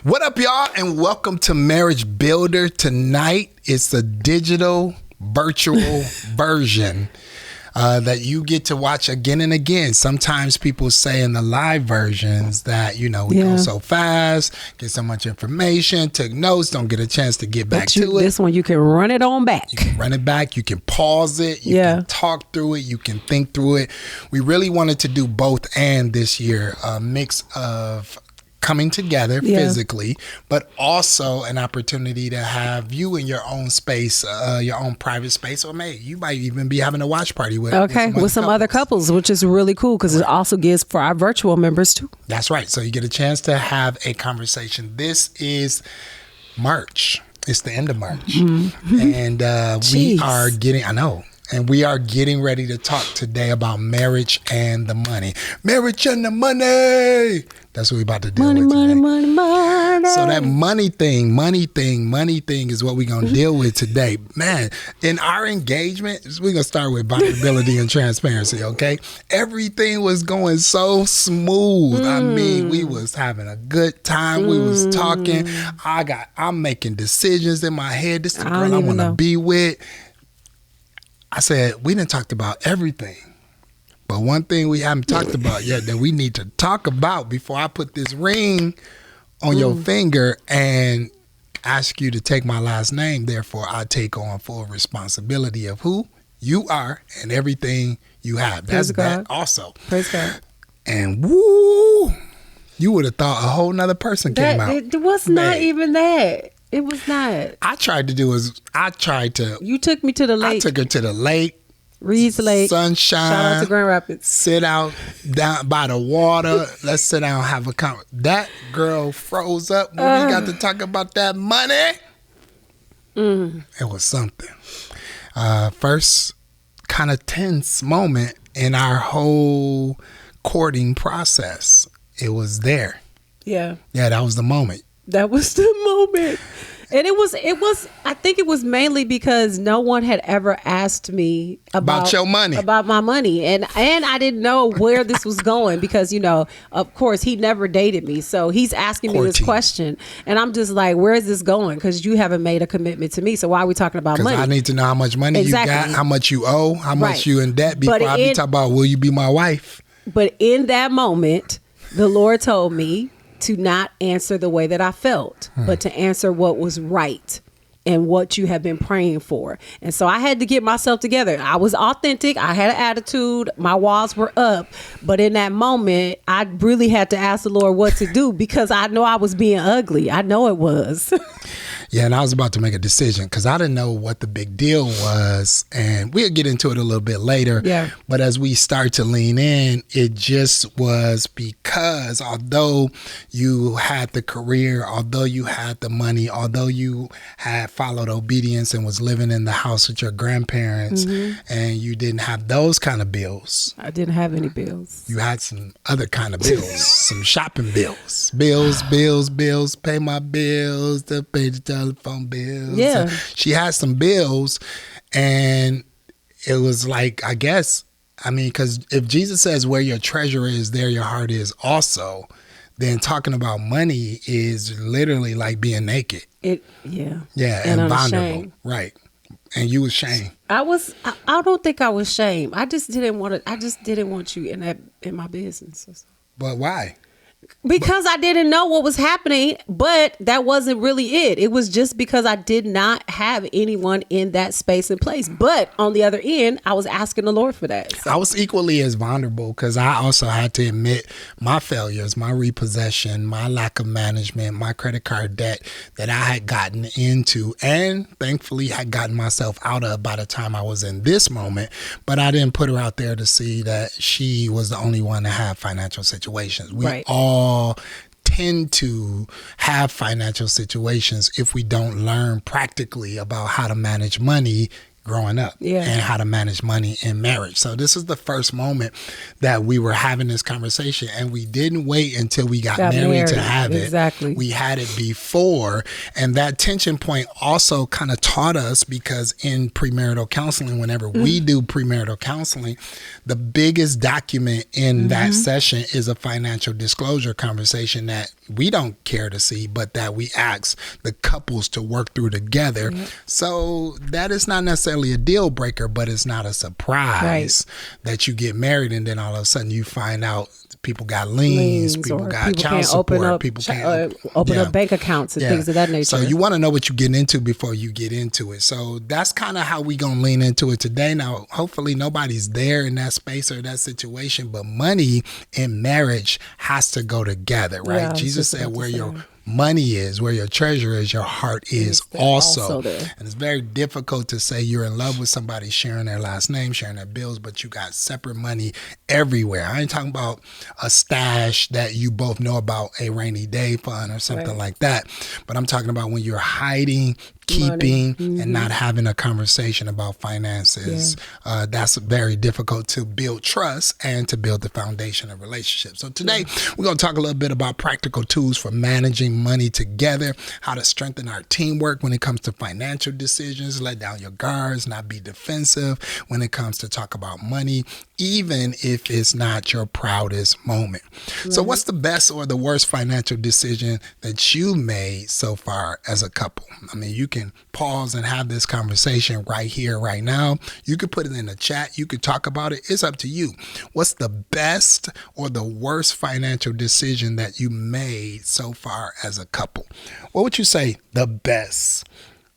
What up, y'all, and welcome to Marriage Builder. Tonight, it's the digital virtual version that you get to watch again and again. Sometimes people say in the live versions that, we go so fast, get so much information, took notes, don't get a chance to get back to it. This one, you can run it on back. You can run it back. You can pause it. You can talk through it. You can think through it. We really wanted to do both and this year, a mix of coming together physically, but also an opportunity to have you in your own space, your own private space, or maybe you might even be having a watch party with some other couples, which is really cool because it also gives for our virtual members too. That's right. So you get a chance to have a conversation. This is March. It's the end of March, and we are getting ready to talk deday about marriage and the money. Marriage and the money. That's what we're about to deal with today. Money. So that money thing is what we're going to deal with today. Man, in our engagement, we're going to start with vulnerability and transparency, okay? Everything was going so smooth. I mean, we was having a good time. We was talking. I'm making decisions in my head. This is the girl I want to be with. I said, we done talked about everything. But one thing we haven't talked about yet that we need to talk about before I put this ring on your finger and ask you to take my last name. Therefore, I take on full responsibility of who you are and everything you have. That's that also. Praise God. And woo, you would have thought a whole nother person came out. It was not even that. It was not. You took me to the lake. I took her to the lake. Reed's Lake. Sunshine. Shout out to Grand Rapids. Sit out down by the water. Let's sit down and have a conversation. That girl froze up when we got to talk about that money. It was something. First kind of tense moment in our whole courting process. It was there. Yeah. Yeah, that was the moment. That was the moment. And it was, I think it was mainly because no one had ever asked me about your money, about my money. And I didn't know where this was going because, of course, he never dated me. So he's asking me this question. And I'm just like, where is this going? Because you haven't made a commitment to me. So why are we talking about money? I need to know how much money you got, how much you owe, how much you in debt before I be talking about, will you be my wife? But in that moment, the Lord told me to not answer the way that I felt, but to answer what was right and what you have been praying for. And so I had to get myself together. I was authentic. I had an attitude. My walls were up. But in that moment, I really had to ask the Lord what to do because I know I was being ugly. I know it was. Yeah, and I was about to make a decision because I didn't know what the big deal was. And we'll get into it a little bit later. Yeah. But as we start to lean in, it just was because although you had the career, although you had the money, although you had followed obedience and was living in the house with your grandparents and you didn't have those kind of bills. I didn't have any bills. You had some other kind of bills, some shopping bills. Bills, pay my bills, to pay the telephone bills. Yeah. She had some bills and it was like, because if Jesus says where your treasure is, there your heart is also, then talking about money is literally like being naked. Yeah, and vulnerable. Right. And you was shamed. I don't think I was shamed. I just didn't want you in my business. But why? Because I didn't know what was happening, but that wasn't really it. It was just because I did not have anyone in that space and place. But on the other end, I was asking the Lord for that. So. I was equally as vulnerable because I also had to admit my failures, my repossession, my lack of management, my credit card debt that I had gotten into and thankfully had gotten myself out of by the time I was in this moment. But I didn't put her out there to see that she was the only one to have financial situations. We all tend to have financial situations if we don't learn practically about how to manage money growing up and how to manage money in marriage. So this is the first moment that we were having this conversation, and we didn't wait until we got married to have it. Exactly. We had it before, and that tension point also kind of taught us, because in premarital counseling, whenever we do premarital counseling, the biggest document in that session is a financial disclosure conversation that we don't care to see, but that we ask the couples to work through together. So that is not necessarily a deal breaker, but it's not a surprise that you get married and then all of a sudden you find out people got liens, people got child support, people can't open up bank accounts and things of that nature. So you want to know what you're getting into before you get into it. So that's kind of how we gonna lean into it today. Now, hopefully nobody's there in that space or that situation, but money in marriage has to go together, right? Yeah, Jesus said where your money is, where your treasure is, your heart is also there. And it's very difficult to say you're in love with somebody sharing their last name, sharing their bills, but you got separate money everywhere. I ain't talking about a stash that you both know about, a rainy day fund or something like that, but I'm talking about when you're hiding, keeping, and not having a conversation about finances. That's very difficult to build trust and to build the foundation of relationships. So today we're going to talk a little bit about practical tools for managing money together, how to strengthen our teamwork when it comes to financial decisions, let down your guards, not be defensive when it comes to talk about money, even if it's not your proudest moment. So what's the best or the worst financial decision that you made so far as a couple? I mean, you can pause and have this conversation right here, right now. You could put it in the chat. You could talk about it. It's up to you. What's the best or the worst financial decision that you made so far as a couple? What would you say the best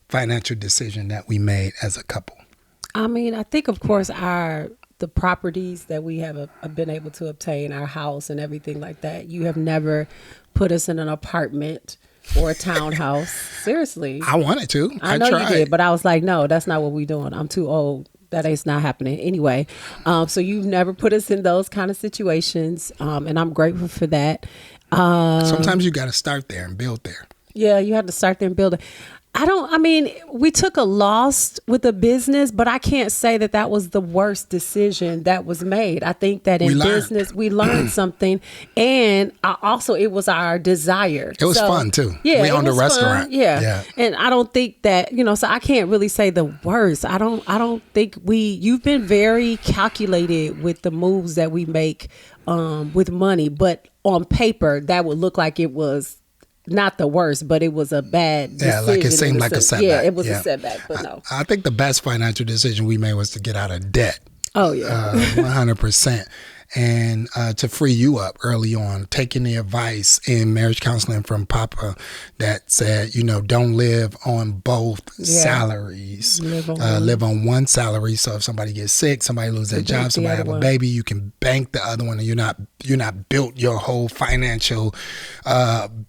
financial decision that we made as a couple? I mean, I think, of course, the properties that we have been able to obtain, our house and everything like that. You have never put us in an apartment or a townhouse. Seriously. I wanted to. I know you did, but I was like, no, that's not what we're doing. I'm too old. That is not happening anyway. So you've never put us in those kind of situations, and I'm grateful for that. Sometimes you got to start there and build there. Yeah, you have to start there and build it. We took a loss with the business, but I can't say that was the worst decision that was made. I think that in business, we learned something. And it was our desire. It was fun too. Yeah. We owned a restaurant. Yeah. And I don't think that, so I can't really say the worst. I don't think you've been very calculated with the moves that we make with money, but on paper, that would look like it was not the worst, but it was a bad decision. Yeah, like it seemed like a setback. Yeah, it was a setback, but no. I think the best financial decision we made was to get out of debt. Oh, yeah. 100%. And to free you up early on, taking the advice in marriage counseling from Papa that said, don't live on both salaries. Live on one salary. So if somebody gets sick, somebody loses their job, somebody have a baby, you can bank the other one, and you're not built your whole financial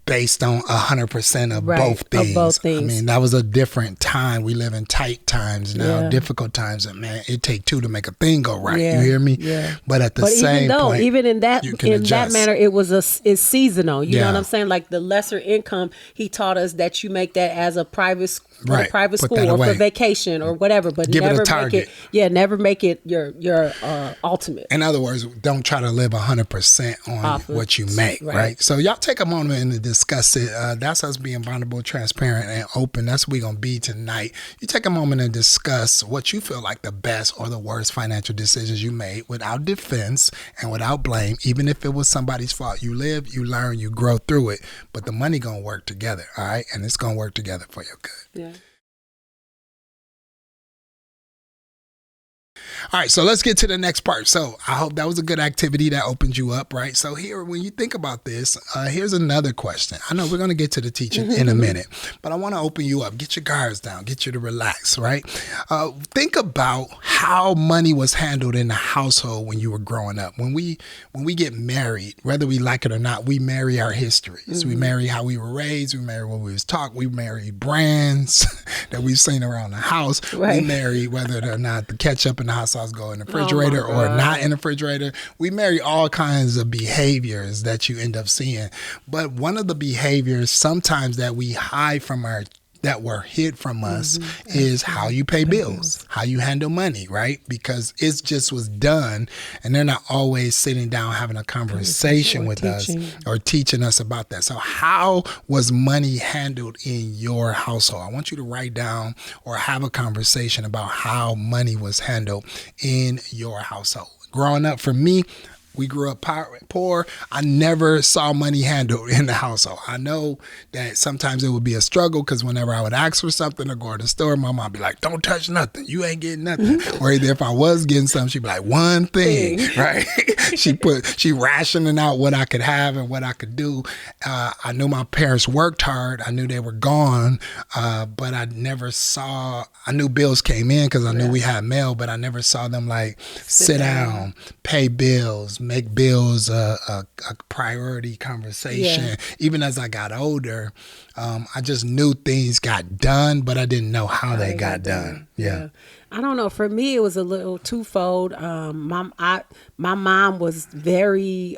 based on 100% of both things. Of both things. I mean, that was a different time. We live in tight times now, difficult times, and man, it take two to make a thing go right. You hear me? Yeah. But at the same point, even in that manner, it's seasonal. You know what I'm saying? Like the lesser income, he taught us that you make that as a private school or for vacation or whatever, but give never it a target. Never make it your ultimate. In other words, don't try to live 100% on what you make, right? So y'all take a moment and discuss it. That's us being vulnerable, transparent, and open. That's what we're going to be tonight. You take a moment and discuss what you feel like the best or the worst financial decisions you made without defense and without blame, even if it was somebody's fault. You live, you learn, you grow through it, but the money going to work together, all right? And it's going to work together for your good. Yeah. All right, so let's get to the next part. So I hope that was a good activity that opened you up, right? So here, when you think about this, here's another question. I know we're going to get to the teaching in a minute, but I want to open you up. Get your guards down. Get you to relax, right? Think about how money was handled in the household when you were growing up. When we get married, whether we like it or not, we marry our histories. We marry how we were raised. We marry what we was taught. We marry brands that we've seen around the house. Right. We marry whether or not the ketchup in the hot sauce go in the refrigerator or not in the refrigerator. We marry all kinds of behaviors that you end up seeing. But one of the behaviors sometimes that we hide from our that were hid from us is how you pay bills, how you handle money, right? Because it just was done, and they're not always sitting down having a conversation with us or teaching us about that. So how was money handled in your household? I want you to write down or have a conversation about how money was handled in your household. Growing up, for me, we grew up poor. I never saw money handled in the household. I know that sometimes it would be a struggle because whenever I would ask for something or go to the store, my mom would be like, don't touch nothing. You ain't getting nothing. Or either if I was getting something, she'd be like, one thing, right? she rationing out what I could have and what I could do. I knew my parents worked hard. I knew they were gone, but I never saw, I knew bills came in because I knew we had mail, but I never saw them like sit down, pay bills, make bills a priority conversation. Yeah. Even as I got older, I just knew things got done, but I didn't know how they got done. Yeah. I don't know. For me, it was a little twofold. My mom was very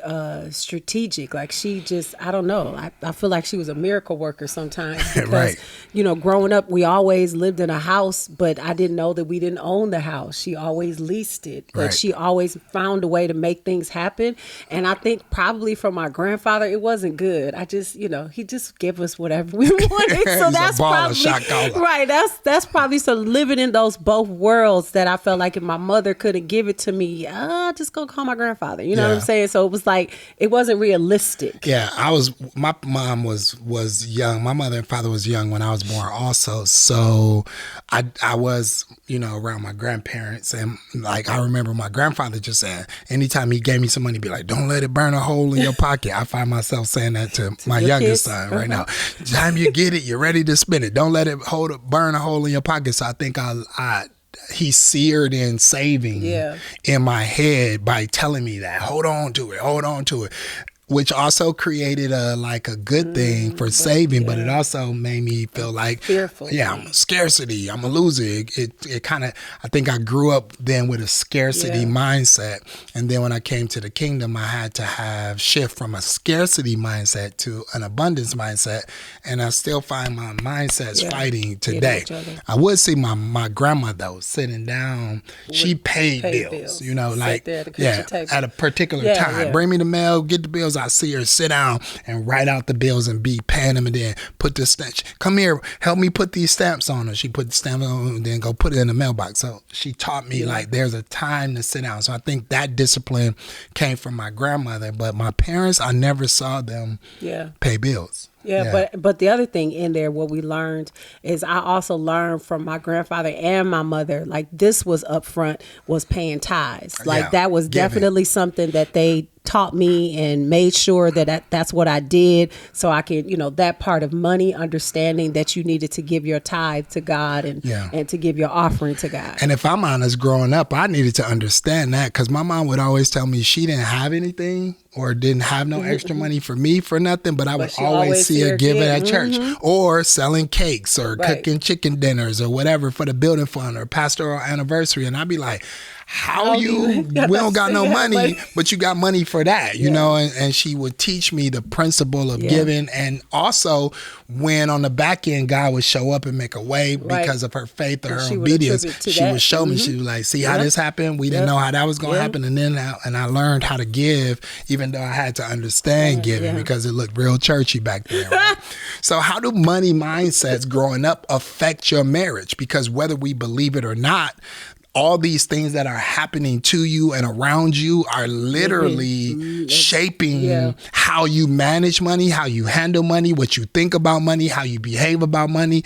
strategic. Like she just, I don't know. I feel like she was a miracle worker sometimes. Because, right. Growing up, we always lived in a house, but I didn't know that we didn't own the house. She always leased it, but she always found a way to make things happen. And I think probably for my grandfather, it wasn't good. I just, he just gave us whatever we wanted. So that's probably right. That's probably so living in those both worlds that I felt like if my mother couldn't give it to me, just go call my grandfather. You know what I'm saying? So it was like, it wasn't realistic. Yeah, my mom was young. My mother and father was young when I was born also. So I was, around my grandparents. And like, I remember my grandfather just saying, anytime he gave me some money, be like, don't let it burn a hole in your pocket. I find myself saying that to my youngest son right now. Time you get it, you're ready to spend it. Don't let it burn a hole in your pocket. So I think he seared in saving in my head by telling me that, hold on to it, which also created a good thing for saving, but it also made me feel like fearful. Yeah, I'm scarcity. I'm a loser. It kind of, I think I grew up then with a scarcity mindset, and then when I came to the kingdom, I had to shift from a scarcity mindset to an abundance mindset, and I still find my mindsets fighting today. I would see my grandma though sitting down. She paid bills. At a particular time. Bring me the mail, get the bills. I see her sit down and write out the bills and be paying them, and then put the stamps. Come here, help me put these stamps on her. She put the stamps on and then go put it in the mailbox. So she taught me there's a time to sit down. So I think that discipline came from my grandmother, but my parents, I never saw them pay bills. Yeah, but the other thing in there, what we learned is I also learned from my grandfather and my mother, like this was upfront, was paying tithes. Like that was definitely something that they taught me and made sure that that's what I did, so I could, that part of money, understanding that you needed to give your tithe to God and to give your offering to God. And if I'm honest, growing up, I needed to understand that because my mom would always tell me she didn't have anything or didn't have no extra money for me for nothing, but I would always see her give it at church or selling cakes or cooking chicken dinners or whatever for the building fund or pastoral anniversary. And I'd be like, we don't got no money, but you got money for that, you know? And she would teach me the principle of giving. And also when on the back end, God would show up and make a way because of her faith or her obedience. She would show me, she was like, see how this happened? We didn't know how that was going to happen. And then I learned how to give, even though I had to understand giving because it looked real churchy back then. Right? So how do money mindsets growing up affect your marriage? Because whether we believe it or not, all these things that are happening to you and around you are literally shaping how you manage money, how you handle money, what you think about money, how you behave about money,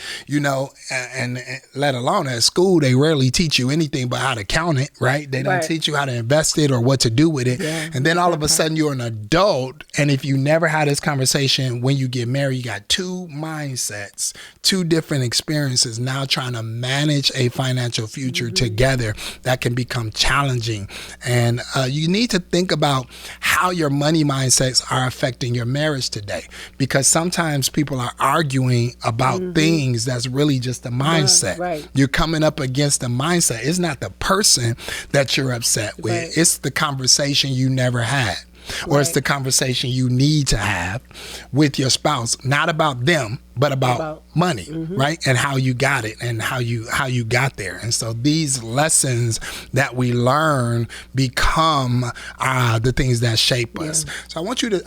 and let alone at school, they rarely teach you anything but how to count it, right? They don't teach you how to invest it or what to do with it. Yeah. And then all of a sudden you're an adult. And if you never had this conversation when you get married, you got two mindsets, two different experiences now trying to manage a financial future together. That can become challenging. And you need to think about how your money mindsets are affecting your marriage today. Because sometimes people are arguing about things that's really just a mindset. Right. You're coming up against a mindset. It's not the person that you're upset with. Right. It's the conversation you never had. Or it's the conversation you need to have with your spouse, not about them, but about money, right? And how you got it and how you got there. And so these lessons that we learn become the things that shape us. So I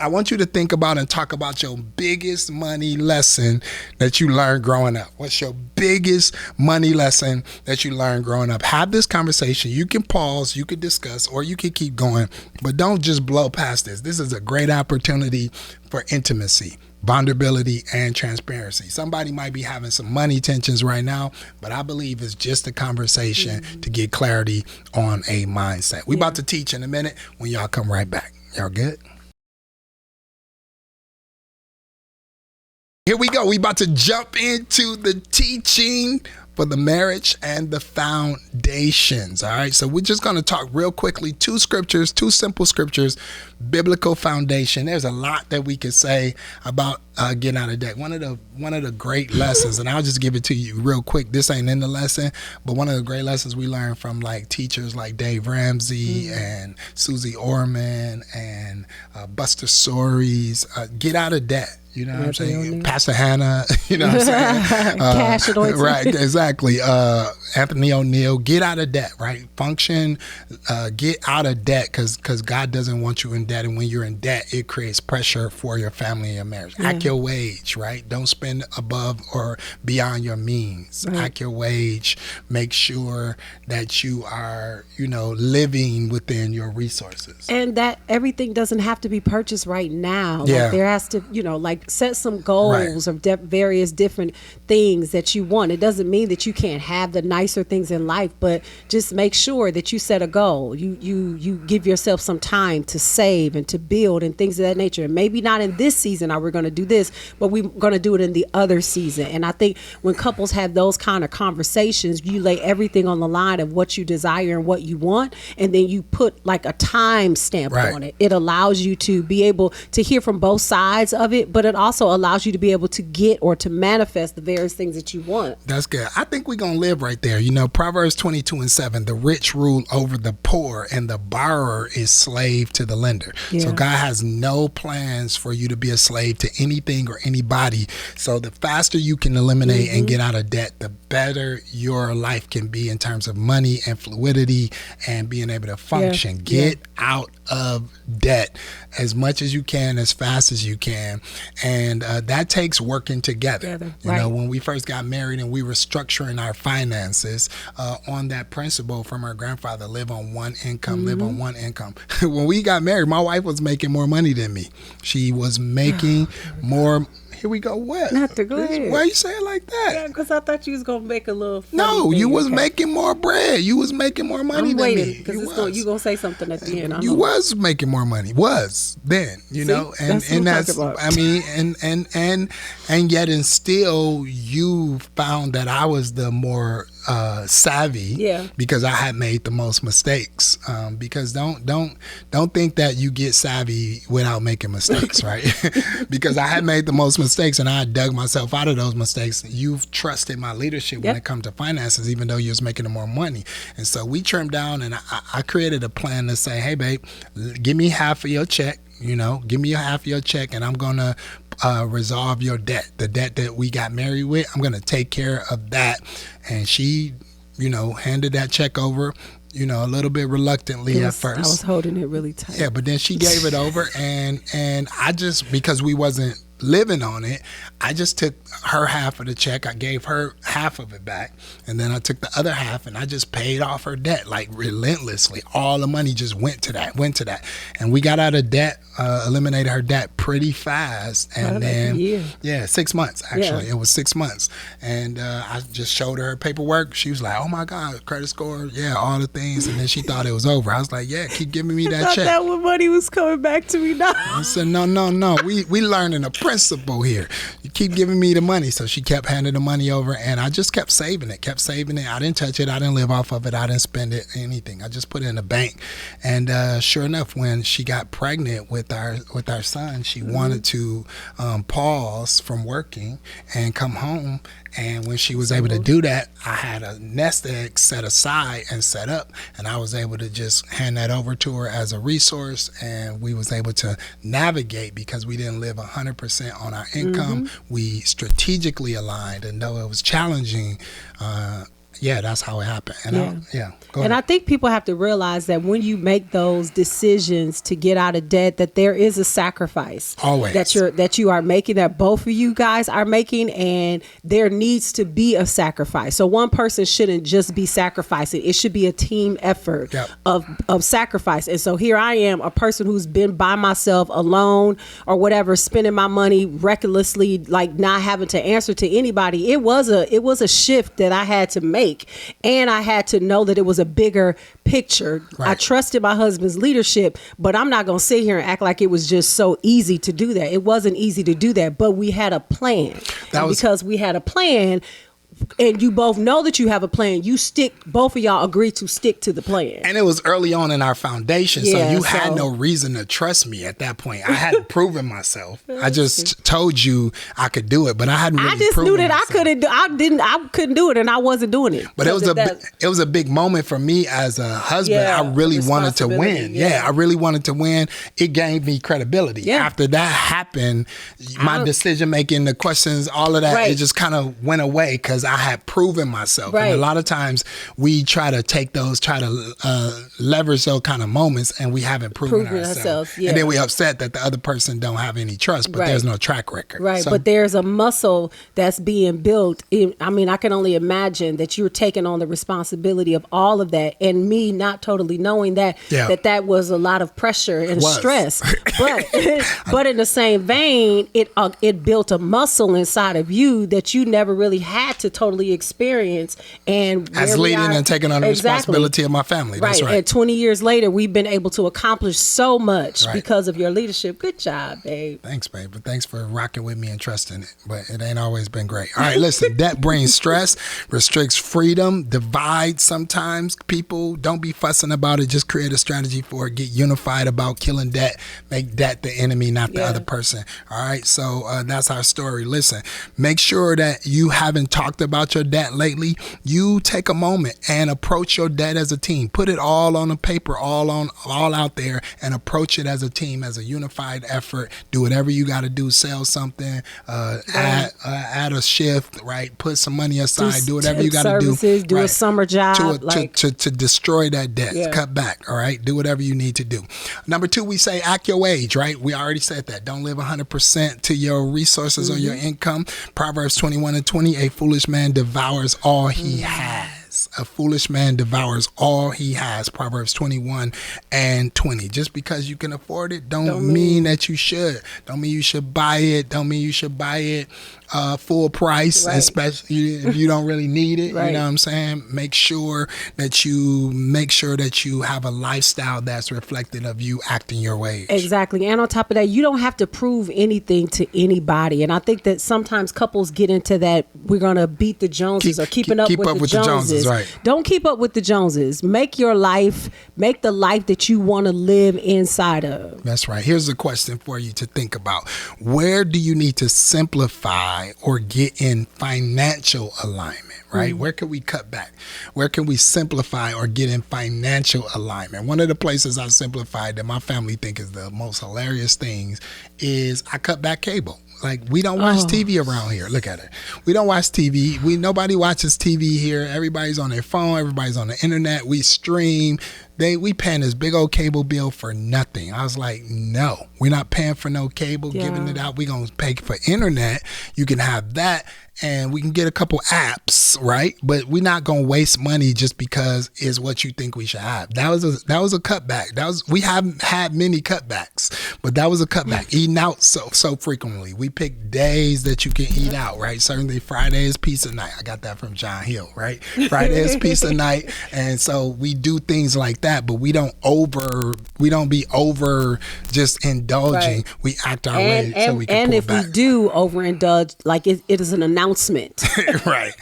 want you to think about and talk about your biggest money lesson that you learned growing up. What's your biggest money lesson that you learned growing up? Have this conversation. You can pause, you can discuss, or you can keep going, but don't just blow past this. This is a great opportunity for intimacy, vulnerability, and transparency. Somebody might be having some money tensions right now, but I believe it's just a conversation to get clarity on a mindset. We about to teach in a minute when y'all come right back. Y'all good? Here we go. We about to jump into the teaching for the marriage and the foundations. All right. So we're just going to talk real quickly. Two simple scriptures, biblical foundation. There's a lot that we could say about getting out of debt. One of the great lessons, and I'll just give it to you real quick. This ain't in the lesson, but one of the great lessons we learned from like teachers like Dave Ramsey and Susie Orman and Buster Soaries, get out of debt. You know what I'm saying? Pastor Hannah, you know what I'm saying? Cash anointing. Right, exactly. Anthony O'Neill, get out of debt, right? Function, get out of debt because God doesn't want you in debt. And when you're in debt, it creates pressure for your family and your marriage. Act your wage, right? Don't spend above or beyond your means. Right. Act your wage. Make sure that you are, living within your resources. And that everything doesn't have to be purchased right now. Yeah. Like there has to, set some goals of various different things that you want. It doesn't mean that you can't have the nicer things in life, but just make sure that you set a goal. You give yourself some time to save and to build and things of that nature. And maybe not in this season are we going to do this, but we're going to do it in the other season. And I think when couples have those kind of conversations, you lay everything on the line of what you desire and what you want, and then you put like a time stamp on it. It allows you to be able to hear from both sides of it, but it also allows you to be able to get or to manifest the various things that you want. That's good. I think we're going to live right there. Proverbs 22:7, the rich rule over the poor and the borrower is slave to the lender. Yeah. So God has no plans for you to be a slave to anything or anybody. So the faster you can eliminate and get out of debt, the better your life can be in terms of money and fluidity and being able to function. Get out of debt as much as you can, as fast as you can. And that takes working together. When we first got married and we were structuring our finances on that principle from our grandfather, live on one income, live on one income. When we got married, my wife was making more money than me. She was making more. Here we go. What? Not the good. Why you say it like that? Yeah, because I thought you was gonna make a little. No, you was making more bread. You was making more money than me. Because you gonna say something at the end. You was making more money. Was then, know, and that's. I mean, and yet, and still, you found that I was the more savvy. Because I had made the most mistakes. Because don't think that you get savvy without making mistakes, right? Because I had made the most mistakes and I dug myself out of those mistakes. You've trusted my leadership when it comes to finances, even though you was making more money. And so we trimmed down, and I created a plan to say, hey, babe, give me half of your check. Give me half of your check, and I'm gonna resolve your debt. The debt that we got married with, I'm gonna take care of that. And she, handed that check over. A little bit reluctantly at first. I was holding it really tight. Yeah, but then she gave it over, and I just, because we wasn't living on it, I just took her half of the check. I gave her half of it back, and then I took the other half and I just paid off her debt like relentlessly. All the money just went to that, and we got out of debt, eliminated her debt pretty fast. And then 6 months actually. It was 6 months, and I just showed her paperwork. She was like, "Oh my God, credit score, all the things." And then she thought it was over. I was like, "Yeah, keep giving me that check." That when money was coming back to me now. I said, "No. We learning a principle here. You keep giving me the money." So she kept handing the money over, and I just kept saving it. I didn't touch it. I didn't live off of it. I didn't spend it, anything. I just put it in the bank. And sure enough, when she got pregnant with our son, she wanted to pause from working and come home. And when she was able to do that, I had a nest egg set aside and set up, and I was able to just hand that over to her as a resource, and we was able to navigate because we didn't live 100% 100% on our income. We strategically aligned, and though it was challenging, that's how it happened. And go ahead. And I think people have to realize that when you make those decisions to get out of debt, that there is a sacrifice always that you are making, that both of you guys are making, and there needs to be a sacrifice. So one person shouldn't just be sacrificing. It should be a team effort of sacrifice. And so here I am, a person who's been by myself, alone or whatever, spending my money recklessly, like not having to answer to anybody. It was a shift that I had to make, and I had to know that it was a bigger picture. Right. I trusted my husband's leadership, but I'm not going to sit here and act like it was just so easy to do that. It wasn't easy to do that, but we had a plan. Because we had a plan, and you both know that you have a plan, both of y'all agree to stick to the plan. And it was early on in our foundation, so you had no reason to trust me at that point. I hadn't proven myself. I just told you I could do it, but I hadn't really proven myself. I couldn't do it, and I wasn't doing it. But it was a big moment for me as a husband. I really wanted to win. I really wanted to win. It gave me credibility. After that happened, my decision making, the questions, all of that, it just kind of went away because I had proven myself. And a lot of times we try to leverage those kind of moments, and we haven't proven ourselves. And then we upset that the other person don't have any trust, but there's no track record. Right. So, but there's a muscle that's being built. I can only imagine that you're taking on the responsibility of all of that, and me not totally knowing that was a lot of pressure and stress. But in the same vein, it built a muscle inside of you that you never really had to totally experience. And as leading and taking on the responsibility of my family. That's right. And 20 years later, we've been able to accomplish so much because of your leadership. Good job, babe. Thanks, babe. But thanks for rocking with me and trusting it. But it ain't always been great. All right, listen, debt brings stress, restricts freedom, divides sometimes people. Don't be fussing about it. Just create a strategy for it. Get unified about killing debt. Make debt the enemy, not the other person. All right, so that's our story. Listen, make sure that you haven't talked about your debt lately. You take a moment and approach your debt as a team. Put it all on the paper, all out there, and approach it as a team, as a unified effort. Do whatever you got to do. Sell something, add a shift, right? Put some money aside. Do whatever you got to do. Do a summer job to destroy that debt. Cut back. All right. Do whatever you need to do. Number 2, we say act your wage. Right. We already said that. Don't live 100% to your resources or your income. Proverbs 21:20. A foolish man devours all he has. A foolish man devours all he has. Proverbs 21:20. Just because you can afford it don't mean that you should. Don't mean you should buy it. Don't mean you should buy it full price, especially if you don't really need it. You know what I'm saying? Make sure that you have a lifestyle that's reflective of you acting your wage. Exactly. And on top of that, you don't have to prove anything to anybody. And I think that sometimes couples get into that, we're going to beat the Joneses or keep up with the Joneses. Right. Don't keep up with the Joneses. Make your life, make the life that you want to live inside of. That's right. Here's a question for you to think about. Where do you need to simplify or get in financial alignment, right? Where can we cut back? Where can we simplify or get in financial alignment? One of the places I've simplified that my family think is the most hilarious things is I cut back cable. Like, we don't watch TV around here. Look at it. We don't watch TV. Nobody watches TV here. Everybody's on their phone. Everybody's on the internet. We stream. We paying this big old cable bill for nothing. I was like, no, we're not paying for no cable, giving it out. We're going to pay for internet. You can have that, and we can get a couple apps, right? But we're not going to waste money just because it's what you think we should have. That was a cutback. We haven't had many cutbacks, but that was a cutback. Eating out so frequently. We pick days that you can eat out, right? Certainly Friday is pizza night. I got that from John Hill, right? Friday is pizza night. And so we do things like that, but we don't be over just indulging. We act our way so we can pull back. And if we do overindulge, like it is an announcement. Right.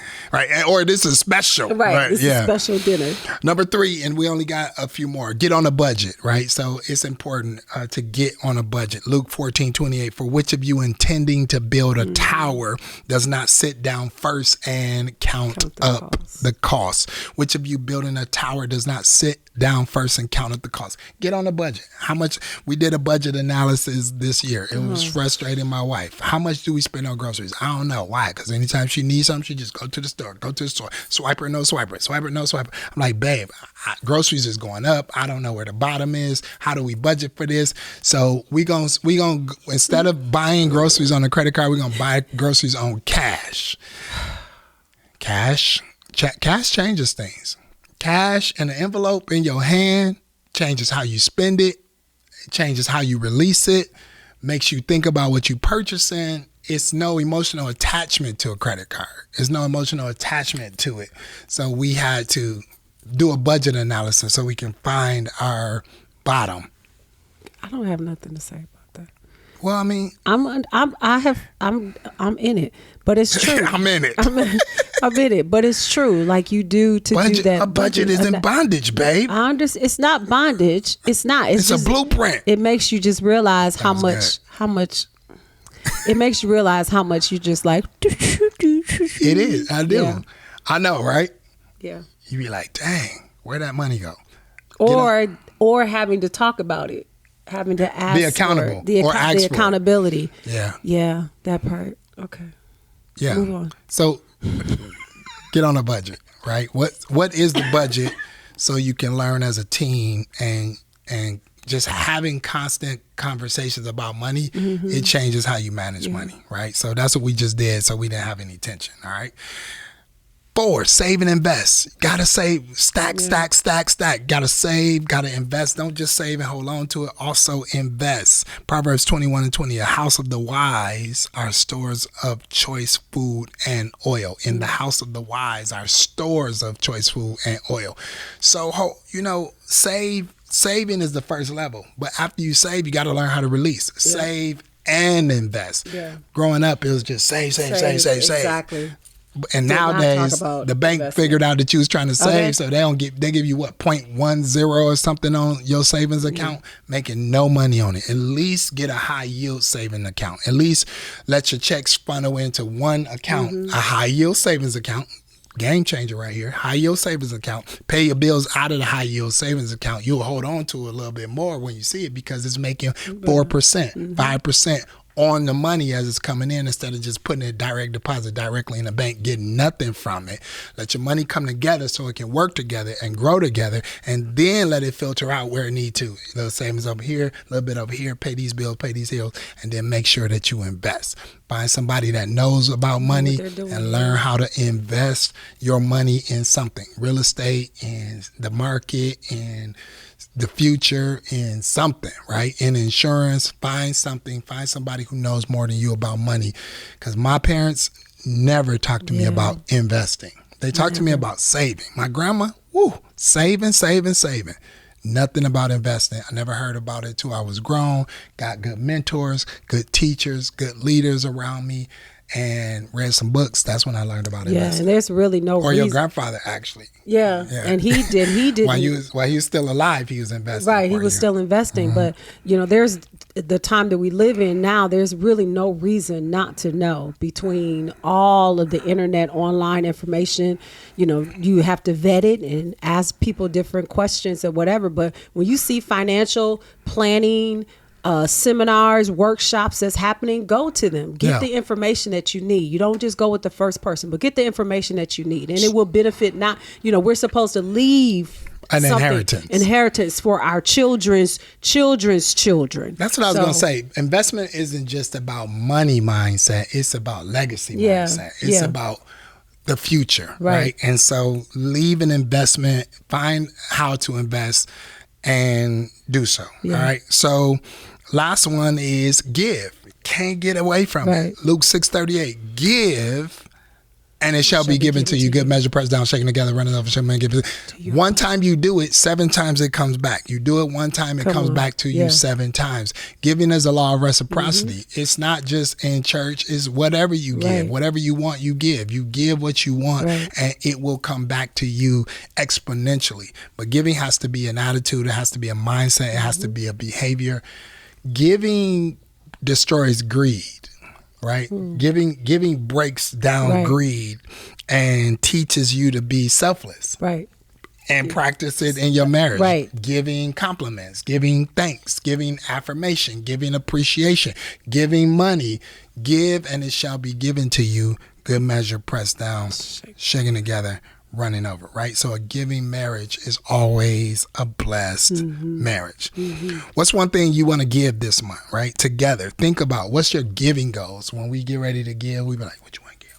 Or this is special. Right. This is a special dinner. Number 3, and we only got a few more. Get on a budget, right? So it's important to get on a budget. Luke 14:28. For which of you intending to build a tower does not sit down first and count up the cost? Which of you building a tower does not sit down down first and counted the cost. Get on a budget. How much? We did a budget analysis this year. It was frustrating my wife. How much do we spend on groceries? I don't know. Why? Because anytime she needs something, she just go to the store. Swiper, no swiper. Swiper, no swiper. I'm like, babe, groceries is going up. I don't know where the bottom is. How do we budget for this? So we gonna instead of buying groceries on a credit card, we're gonna buy groceries on cash. Cash changes things. Cash in an envelope in your hand changes how you spend it. It changes how you release it. Makes you think about what you purchasing. It's no emotional attachment to a credit card. There's no emotional attachment to it. So we had to do a budget analysis so we can find our bottom. I don't have nothing to say about that. Well, I mean, I'm in it, but it's true. I'm in it. I'm in it, but it's true. Like you do to do that. A budget isn't bondage, babe. I understand. It's not bondage. It's not. It's just a blueprint. It makes you just realize how much. It makes you realize how much you just like. It is. I do. Yeah. I know, right? Yeah. You be like, dang, where'd that money go? Or having to talk about it, having to ask, be accountable, the ask accountability. Yeah. Yeah, that part. Okay. Yeah. Move on. So, get on a budget, right? What is the budget so you can learn as a team and just having constant conversations about money, it changes how you manage money, right? So that's what we just did, so we didn't have any tension, all right? 4, save and invest. Gotta save, stack. Gotta save, gotta invest. Don't just save and hold on to it. Also invest. Proverbs 21:20. A house of the wise are stores of choice food and oil. In the house of the wise are stores of choice food and oil. So, saving is the first level. But after you save, you gotta learn how to release. Yeah. Save and invest. Yeah. Growing up, it was just save. Exactly. And nowadays, the bank figured out that you was trying to save, so they give you what, 0.10 or something on your savings account, making no money on it. At least get a high yield saving account. At least let your checks funnel into one account, a high yield savings account. Game changer right here. High yield savings account. Pay your bills out of the high yield savings account. You'll hold on to it a little bit more when you see it because it's making 4%, 5% on the money as it's coming in instead of just putting it direct deposit directly in the bank, getting nothing from it. Let your money come together so it can work together and grow together, and then let it filter out where it need to. A little savings over here, a little bit over here, pay these bills, pay these bills, and then make sure that you invest. Find somebody that knows about money and learn how to invest your money in something. Real estate, in the market, in the future, in something, right? In insurance, find somebody who knows more than you about money. Because my parents never talked to me about investing. They talked to me about saving. My grandma, saving. Nothing about investing. I never heard about it till I was grown. Got good mentors, good teachers, good leaders around me, and read some books. That's when I learned about investing. Yeah, and there's really no reason. Or your grandfather, actually. Yeah, and he did. While he was still alive, he was investing. Right, he was still investing. But, there's the time that we live in now, there's really no reason not to know. Between all of the internet, online information, you have to vet it and ask people different questions or whatever. But when you see financial planning, seminars, workshops that's happening, go to them. Get the information that you need. You don't just go with the first person, but get the information that you need. And it will benefit we're supposed to leave an inheritance for our children's children. That's what I was going to say. Investment isn't just about money mindset. It's about legacy mindset. It's about the future, right? And so leave an investment, find how to invest, and do so. All right. So last one is give. Can't get away from it. Luke 6:38. Give, and it shall be given to you. Good measure, pressed down, shaken together, running over, shall man give it. One time you do it, 7 times it comes back. You do it one time, it comes back to you 7 times. Giving is a law of reciprocity. It's not just in church. It's whatever you give. Whatever you want, you give. You give what you want, and it will come back to you exponentially. But giving has to be an attitude. It has to be a mindset. It has to be a behavior. Giving destroys greed. Right? Giving breaks down greed and teaches you to be selfless. Right. And practice it in your marriage. Right. Giving compliments, giving thanks, giving affirmation, giving appreciation, giving money. Give and it shall be given to you. Good measure, pressed down, shaken together, running over, right? So a giving marriage is always a blessed marriage. What's one thing you want to give this month, right? Together. Think about what's your giving goals. When we get ready to give, we be like, what you want to give?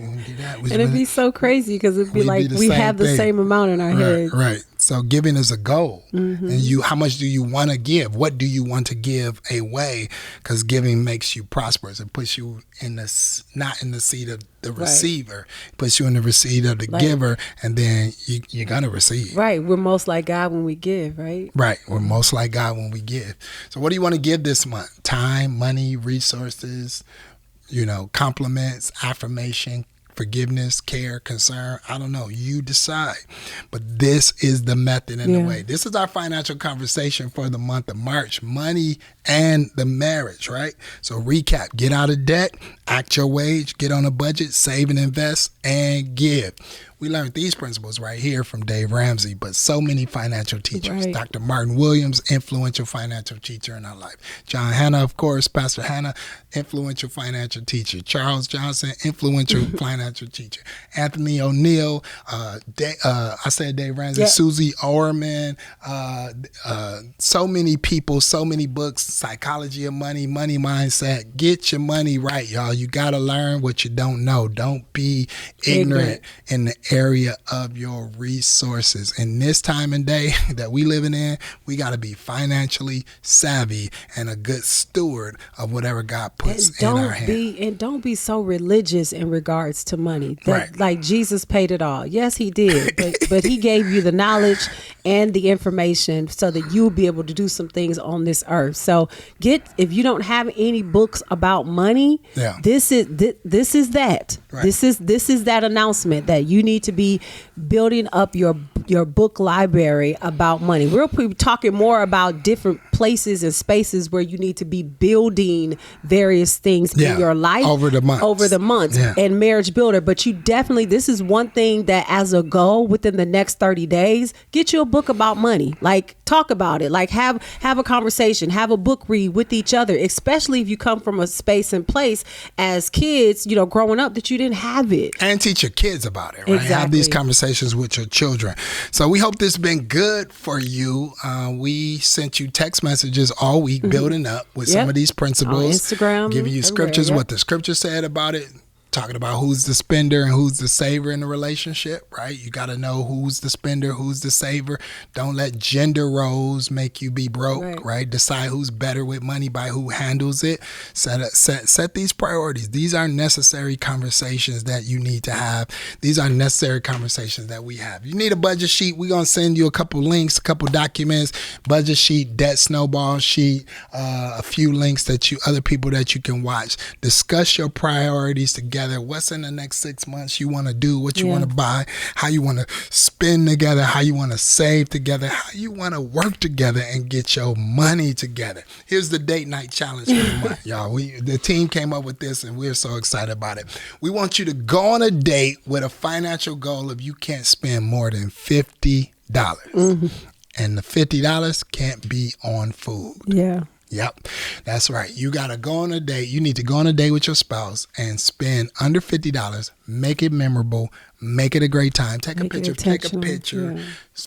And it'd be so crazy because it'd be like we have the same amount in our heads. Right. So giving is a goal. And how much do you want to give? What do you want to give away? Because giving makes you prosperous. It puts you not in the seat of the receiver. It puts you in the seat of the giver, and then you're going to receive. Right. We're most like God when we give, right? Right. We're most like God when we give. So what do you want to give this month? Time, money, resources, compliments, affirmation, forgiveness, care, concern. I don't know. You decide. But this is the method and the way. This is our financial conversation for the month of March. Money and the marriage, right? So recap. Get out of debt, act your wage, get on a budget, save and invest, and give. We learned these principles right here from Dave Ramsey, but so many financial teachers. Right. Dr. Martin Williams, influential financial teacher in our life. John Hanna, of course, Pastor Hanna, influential financial teacher. Charles Johnson, influential financial teacher. Anthony O'Neill, I said Dave Ramsey, Susie Orman, so many people, so many books, Psychology of Money, Money Mindset. Get your money right, y'all. You got to learn what you don't know. Don't be ignorant in the area of your resources. In this time and day that we living in, we got to be financially savvy and a good steward of whatever God puts in our hand. And don't be so religious in regards to money. Like Jesus paid it all. Yes, he did. But he gave you the knowledge and the information so that you'll be able to do some things on this earth. So if you don't have any books about money, this is that. Right. This is that announcement that you need to be building up your book library about money. We're talking more about different places and spaces where you need to be building various things in your life over the months and marriage builder. But you definitely, this is one thing that as a goal within the next 30 days, get you a book about money. Like talk about it, like have a conversation, have a book read with each other, especially if you come from a space and place as kids, growing up that you didn't have it. And teach your kids about it, right? Exactly. Have these conversations with your children. So we hope this has been good for you. We sent you text messages all week building up with some of these principles. On Instagram. Giving you scriptures, what the scripture said about it. Talking about who's the spender and who's the saver in the relationship, right? You got to know who's the spender, who's the saver. Don't let gender roles make you be broke, right? Decide who's better with money by who handles it. Set these priorities. These are necessary conversations that you need to have. These are necessary conversations that we have. You need a budget sheet. We're going to send you a couple links, a couple documents, budget sheet, debt snowball sheet, a few links other people that you can watch. Discuss your priorities together. What's in the next 6 months you want to do, what you want to buy, how you want to spend together, how you want to save together, how you want to work together and get your money together. Here's the date night challenge for the month, y'all. The team came up with this and we're so excited about it. We want you to go on a date with a financial goal of you can't spend more than $50. And the $50 can't be on food. Yep, that's right. You got to go on a date. You need to go on a date with your spouse and spend under $50. Make it memorable. Make it a great time. Take a picture.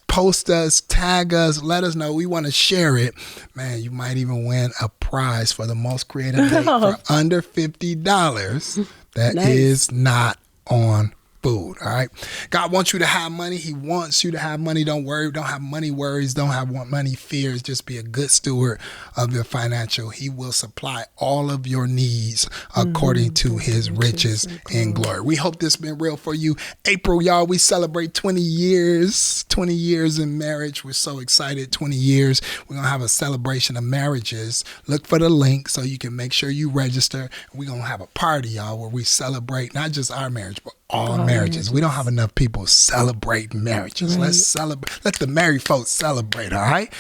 Post us, tag us, let us know. We want to share it. Man, you might even win a prize for the most creative date for under $50. That is not on food. All right. God wants you to have money. He wants you to have money. Don't worry. Don't have money worries. Don't have money fears. Just be a good steward of your financial. He will supply all of your needs according to his riches and glory. We hope this has been real for you. April, y'all, we celebrate 20 years in marriage. We're so excited. 20 years. We're going to have a celebration of marriages. Look for the link so you can make sure you register. We're going to have a party, y'all, where we celebrate not just our marriage, but all marriages. We don't have enough people celebrating marriages. Let's celebrate. Let the married folks celebrate, all right?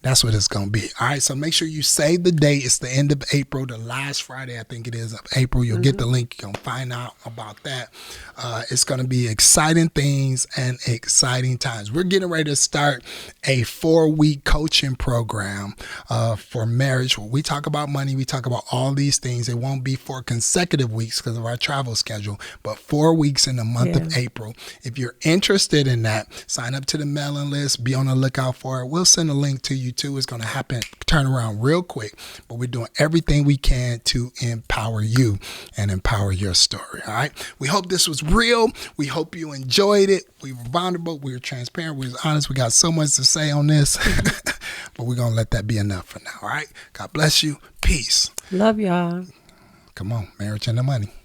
That's what it's going to be. All right. So make sure you save the date. It's the end of April, the last Friday, I think it is, of April. You'll get the link. You're going to find out about that. It's going to be exciting things and exciting times. We're getting ready to start a 4-week coaching program for marriage. Where we talk about money. We talk about all these things. It won't be 4 consecutive weeks because of our travel schedule, but 4 weeks in the month of April. If you're interested in that, sign up to the mailing list. Be on the lookout for it. We'll send a link to you too. It's going to happen, turn around real quick, but we're doing everything we can to empower you and empower your story. All right. We hope this was real. We hope you enjoyed it. We were vulnerable. We were transparent. We were honest. We got so much to say on this, but we're going to let that be enough for now. All right. God bless you. Peace. Love y'all. Come on. Marriage and the money.